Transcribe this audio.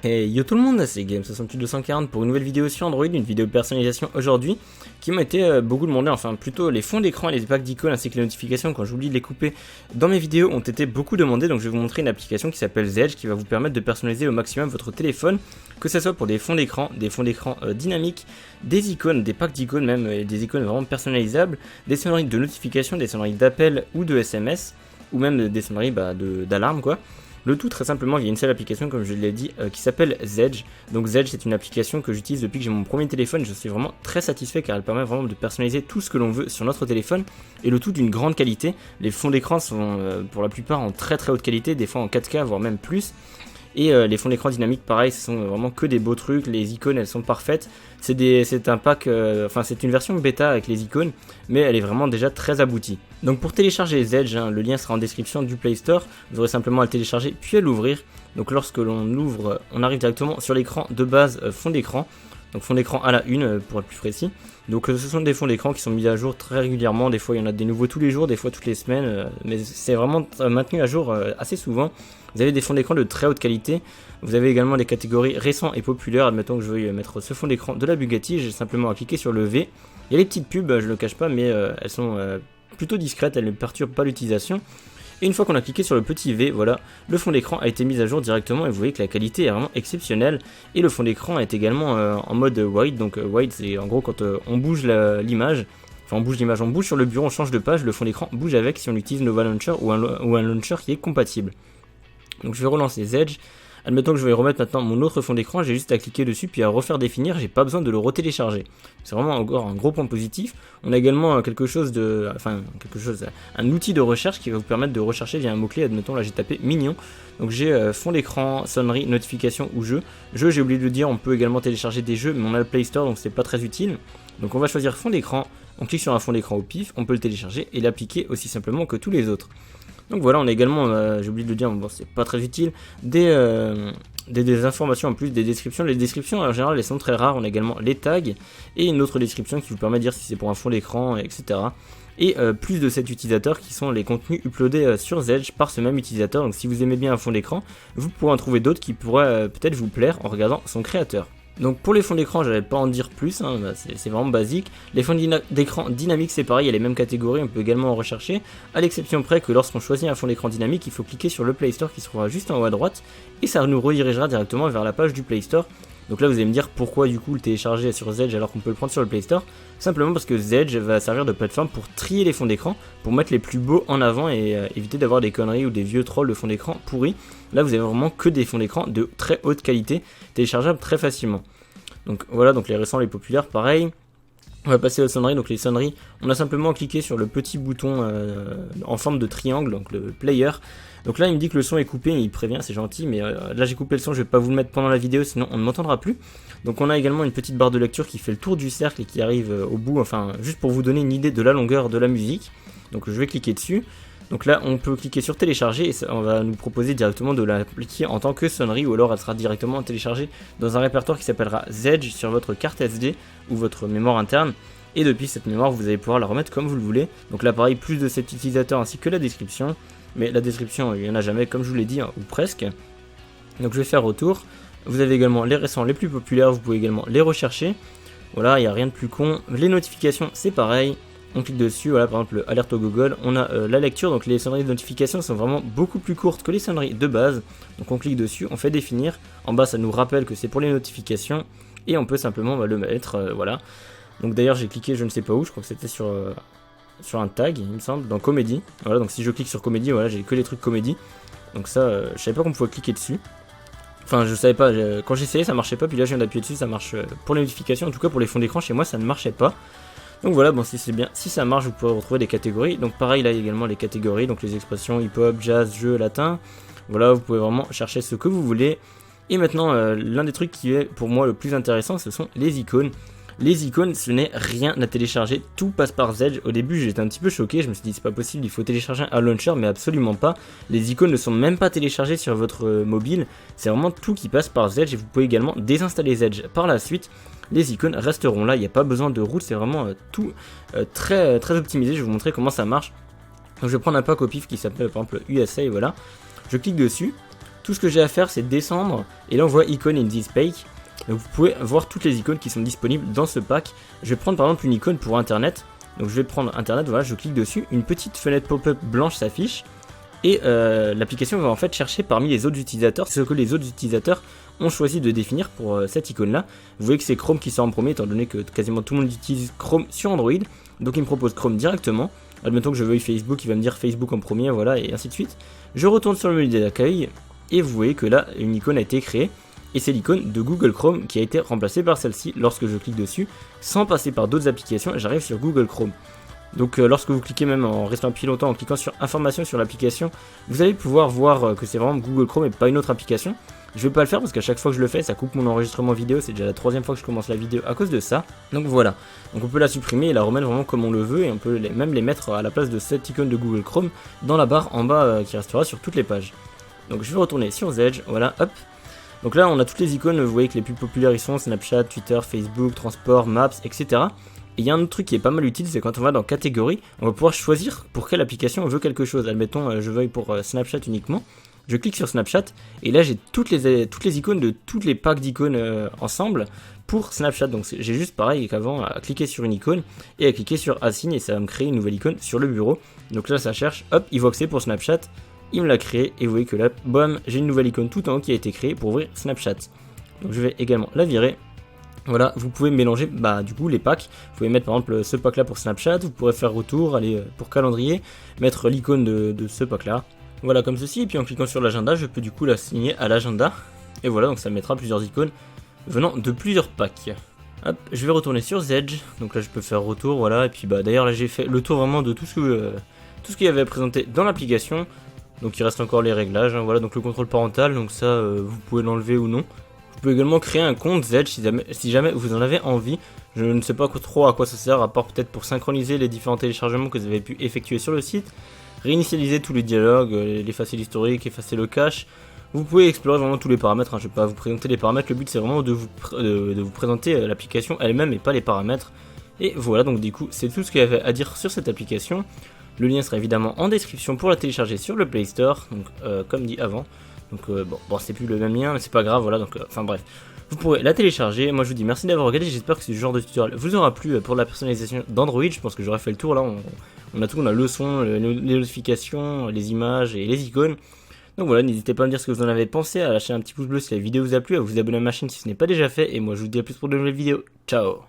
Hey yo tout le monde, c'est Game68240 pour une nouvelle vidéo sur Android, une vidéo de personnalisation aujourd'hui qui m'a été beaucoup demandé, enfin plutôt les fonds d'écran et les packs d'icônes ainsi que les notifications quand j'oublie de les couper dans mes vidéos ont été beaucoup demandés, donc je vais vous montrer une application qui s'appelle Zedge qui va vous permettre de personnaliser au maximum votre téléphone, que ce soit pour des fonds d'écran dynamiques, des icônes, des packs d'icônes même, des icônes vraiment personnalisables, des sonneries de notification, des sonneries d'appel ou de SMS, ou même des sonneries d'alarme quoi. Le tout très simplement via une seule application comme je l'ai dit qui s'appelle Zedge. Donc Zedge c'est une application que j'utilise depuis que j'ai mon premier téléphone et je suis vraiment très satisfait car elle permet vraiment de personnaliser tout ce que l'on veut sur notre téléphone et le tout d'une grande qualité. Les fonds d'écran sont pour la plupart en très très haute qualité, des fois en 4K voire même plus. Et les fonds d'écran dynamiques pareil, ce sont vraiment que des beaux trucs, les icônes elles sont parfaites. C'est un pack, c'est une version bêta avec les icônes, mais elle est vraiment déjà très aboutie. Donc pour télécharger Zedge, le lien sera en description du Play Store, vous aurez simplement à le télécharger puis à l'ouvrir. Donc lorsque l'on l'ouvre, on arrive directement sur l'écran de base fond d'écran. Donc fond d'écran à la une pour être plus précis. Donc ce sont des fonds d'écran qui sont mis à jour très régulièrement, des fois il y en a des nouveaux tous les jours, des fois toutes les semaines, mais c'est vraiment maintenu à jour assez souvent. Vous avez des fonds d'écran de très haute qualité, vous avez également des catégories récents et populaires, admettons que je veuille mettre ce fond d'écran de la Bugatti, j'ai simplement à cliquer sur le V. Il y a les petites pubs, je ne le cache pas, mais elles sont plutôt discrètes, elles ne perturbent pas l'utilisation. Et une fois qu'on a cliqué sur le petit V, voilà, le fond d'écran a été mis à jour directement et vous voyez que la qualité est vraiment exceptionnelle. Et le fond d'écran est également en mode wide, donc wide c'est en gros quand on bouge l'image, enfin on bouge sur le bureau, on change de page, le fond d'écran bouge avec si on utilise Nova Launcher ou un launcher qui est compatible. Donc je vais relancer Zedge. Admettons que je vais remettre maintenant mon autre fond d'écran, j'ai juste à cliquer dessus puis à refaire définir, j'ai pas besoin de le retélécharger. C'est vraiment encore un gros point positif. On a également un outil de recherche qui va vous permettre de rechercher via un mot-clé, admettons là j'ai tapé mignon. Donc j'ai fond d'écran, sonnerie, notification ou jeu. Jeu, j'ai oublié de le dire, on peut également télécharger des jeux, mais on a le Play Store donc c'est pas très utile. Donc on va choisir fond d'écran, on clique sur un fond d'écran au pif, on peut le télécharger et l'appliquer aussi simplement que tous les autres. Donc voilà, on a également, j'ai oublié de le dire, bon c'est pas très utile, des informations en plus, des descriptions. Les descriptions en général elles sont très rares, on a également les tags et une autre description qui vous permet de dire si c'est pour un fond d'écran, etc. Et plus de 7 utilisateurs qui sont les contenus uploadés sur Zedge par ce même utilisateur. Donc si vous aimez bien un fond d'écran, vous pourrez en trouver d'autres qui pourraient peut-être vous plaire en regardant son créateur. Donc pour les fonds d'écran, je n'allais pas en dire plus, c'est vraiment basique. Les fonds d'écran dynamiques c'est pareil, il y a les mêmes catégories, on peut également en rechercher, à l'exception près que lorsqu'on choisit un fond d'écran dynamique, il faut cliquer sur le Play Store qui se trouvera juste en haut à droite, et ça nous redirigera directement vers la page du Play Store. Donc là vous allez me dire pourquoi du coup le télécharger sur Zedge alors qu'on peut le prendre sur le Play Store. Simplement parce que Zedge va servir de plateforme pour trier les fonds d'écran, pour mettre les plus beaux en avant et éviter d'avoir des conneries ou des vieux trolls de fonds d'écran pourris. Là vous avez vraiment que des fonds d'écran de très haute qualité, téléchargeables très facilement. Donc voilà, donc les récents, les populaires, pareil. On va passer aux sonneries, donc les sonneries, on a simplement cliqué sur le petit bouton en forme de triangle, donc le player. Donc là il me dit que le son est coupé, il prévient, c'est gentil, mais là j'ai coupé le son, je vais pas vous le mettre pendant la vidéo, sinon on ne m'entendra plus. Donc on a également une petite barre de lecture qui fait le tour du cercle et qui arrive au bout, enfin juste pour vous donner une idée de la longueur de la musique. Donc je vais cliquer dessus. Donc là on peut cliquer sur télécharger et on va nous proposer directement de l'appliquer en tant que sonnerie ou alors elle sera directement téléchargée dans un répertoire qui s'appellera Zedge sur votre carte SD ou votre mémoire interne. Et depuis cette mémoire vous allez pouvoir la remettre comme vous le voulez. Donc là pareil, plus de 7 utilisateurs ainsi que la description. Mais la description il n'y en a jamais comme je vous l'ai dit, ou presque. Donc je vais faire retour. Vous avez également les récents les plus populaires, vous pouvez également les rechercher. Voilà, il n'y a rien de plus con. Les notifications c'est pareil. On clique dessus, voilà par exemple alerte au Google, on a la lecture, donc les sonneries de notification sont vraiment beaucoup plus courtes que les sonneries de base. Donc on clique dessus, on fait définir, en bas ça nous rappelle que c'est pour les notifications, et on peut simplement le mettre, voilà. Donc d'ailleurs j'ai cliqué je ne sais pas où, je crois que c'était sur un tag il me semble, dans comédie. Voilà, donc si je clique sur comédie, voilà j'ai que les trucs comédie. Donc ça, je savais pas qu'on pouvait cliquer dessus. Enfin je savais pas, quand j'essayais ça marchait pas, puis là je viens d'appuyer dessus, ça marche pour les notifications, en tout cas pour les fonds d'écran chez moi ça ne marchait pas. Donc voilà, bon si c'est bien, si ça marche vous pourrez retrouver des catégories. Donc pareil là il y a également les catégories, donc les expressions hip-hop, jazz, jeu, latin. Voilà, vous pouvez vraiment chercher ce que vous voulez. Et maintenant l'un des trucs qui est pour moi le plus intéressant ce sont les icônes. Les icônes ce n'est rien à télécharger, tout passe par Zedge. Au début j'étais un petit peu choqué, je me suis dit c'est pas possible, il faut télécharger un launcher, mais absolument pas. Les icônes ne sont même pas téléchargées sur votre mobile, c'est vraiment tout qui passe par Zedge et vous pouvez également désinstaller Zedge par la suite. Les icônes resteront là, il n'y a pas besoin de route, c'est vraiment tout très optimisé. Je vais vous montrer comment ça marche. Donc je vais prendre un pack au pif qui s'appelle par exemple USA, voilà. Je clique dessus, Tout ce que j'ai à faire, c'est descendre, et là on voit Icon in this pack. Donc vous pouvez voir toutes les icônes qui sont disponibles dans ce pack. Je vais prendre par exemple une icône pour internet. Donc je vais prendre internet, voilà, je clique dessus, une petite fenêtre pop-up blanche s'affiche. Et l'application va en fait chercher parmi les autres utilisateurs ce que les autres utilisateurs ont choisi de définir pour cette icône là. Vous voyez que c'est Chrome qui sort en premier étant donné que quasiment tout le monde utilise Chrome sur Android. Donc il me propose Chrome directement. Admettons que je veuille Facebook, il va me dire Facebook en premier, voilà, et ainsi de suite. Je retourne sur le menu d'accueil et vous voyez que là une icône a été créée. Et c'est l'icône de Google Chrome qui a été remplacée par celle-ci. Lorsque je clique dessus, sans passer par d'autres applications, j'arrive sur Google Chrome. Donc lorsque vous cliquez, même en restant appuyé longtemps, en cliquant sur information sur l'application, vous allez pouvoir voir que c'est vraiment Google Chrome et pas une autre application. Je vais pas le faire parce qu'à chaque fois que je le fais, ça coupe mon enregistrement vidéo, c'est déjà la 3e fois que je commence la vidéo à cause de ça. Donc voilà, donc on peut la supprimer et la remettre vraiment comme on le veut, et on peut même les mettre à la place de cette icône de Google Chrome dans la barre en bas qui restera sur toutes les pages. Donc je vais retourner sur Zedge, voilà, hop. Donc là on a toutes les icônes, vous voyez que les plus populaires ils sont Snapchat, Twitter, Facebook, Transport, Maps, etc. Et il y a un autre truc qui est pas mal utile, c'est quand on va dans catégorie, on va pouvoir choisir pour quelle application on veut quelque chose. Admettons, je veuille pour Snapchat uniquement, je clique sur Snapchat, et là j'ai toutes les icônes de tous les packs d'icônes ensemble pour Snapchat. Donc j'ai juste pareil qu'avant à cliquer sur une icône et à cliquer sur Assign, et ça va me créer une nouvelle icône sur le bureau. Donc là ça cherche, hop, il voit que c'est pour Snapchat, il me l'a créé, et vous voyez que là, bam, j'ai une nouvelle icône tout en haut qui a été créée pour ouvrir Snapchat. Donc je vais également la virer. Voilà, vous pouvez mélanger du coup les packs. Vous pouvez mettre par exemple ce pack là pour Snapchat, vous pourrez faire retour, aller pour calendrier, mettre l'icône de ce pack là. Voilà, comme ceci, et puis en cliquant sur l'agenda, je peux du coup l'assigner à l'agenda. Et voilà, donc ça me mettra plusieurs icônes venant de plusieurs packs. Hop, je vais retourner sur Zedge, donc là je peux faire retour, voilà, et puis d'ailleurs là j'ai fait le tour vraiment de tout ce qu'il y avait à présenter dans l'application. Donc il reste encore les réglages, hein, voilà, donc le contrôle parental, donc ça vous pouvez l'enlever ou non. Vous pouvez également créer un compte Zedge si jamais vous en avez envie. Je ne sais pas trop à quoi ça sert, à part peut-être pour synchroniser les différents téléchargements que vous avez pu effectuer sur le site, réinitialiser tous les dialogues, effacer l'historique, effacer le cache. Vous pouvez explorer vraiment tous les paramètres, hein. Je ne vais pas vous présenter les paramètres, le but c'est vraiment de vous présenter l'application elle-même et pas les paramètres. Et voilà, donc du coup c'est tout ce qu'il y avait à dire sur cette application. Le lien sera évidemment en description pour la télécharger sur le Play Store, donc comme dit avant. Donc bon c'est plus le même lien, mais c'est pas grave, voilà, donc enfin bref. Vous pourrez la télécharger. Moi je vous dis merci d'avoir regardé, j'espère que ce genre de tutoriel vous aura plu pour la personnalisation d'Android. Je pense que j'aurais fait le tour là, on a tout, on a le son, les notifications, les images et les icônes. Donc voilà, n'hésitez pas à me dire ce que vous en avez pensé, à lâcher un petit pouce bleu si la vidéo vous a plu, à vous abonner à ma chaîne si ce n'est pas déjà fait, et moi je vous dis à plus pour de nouvelles vidéos. Ciao.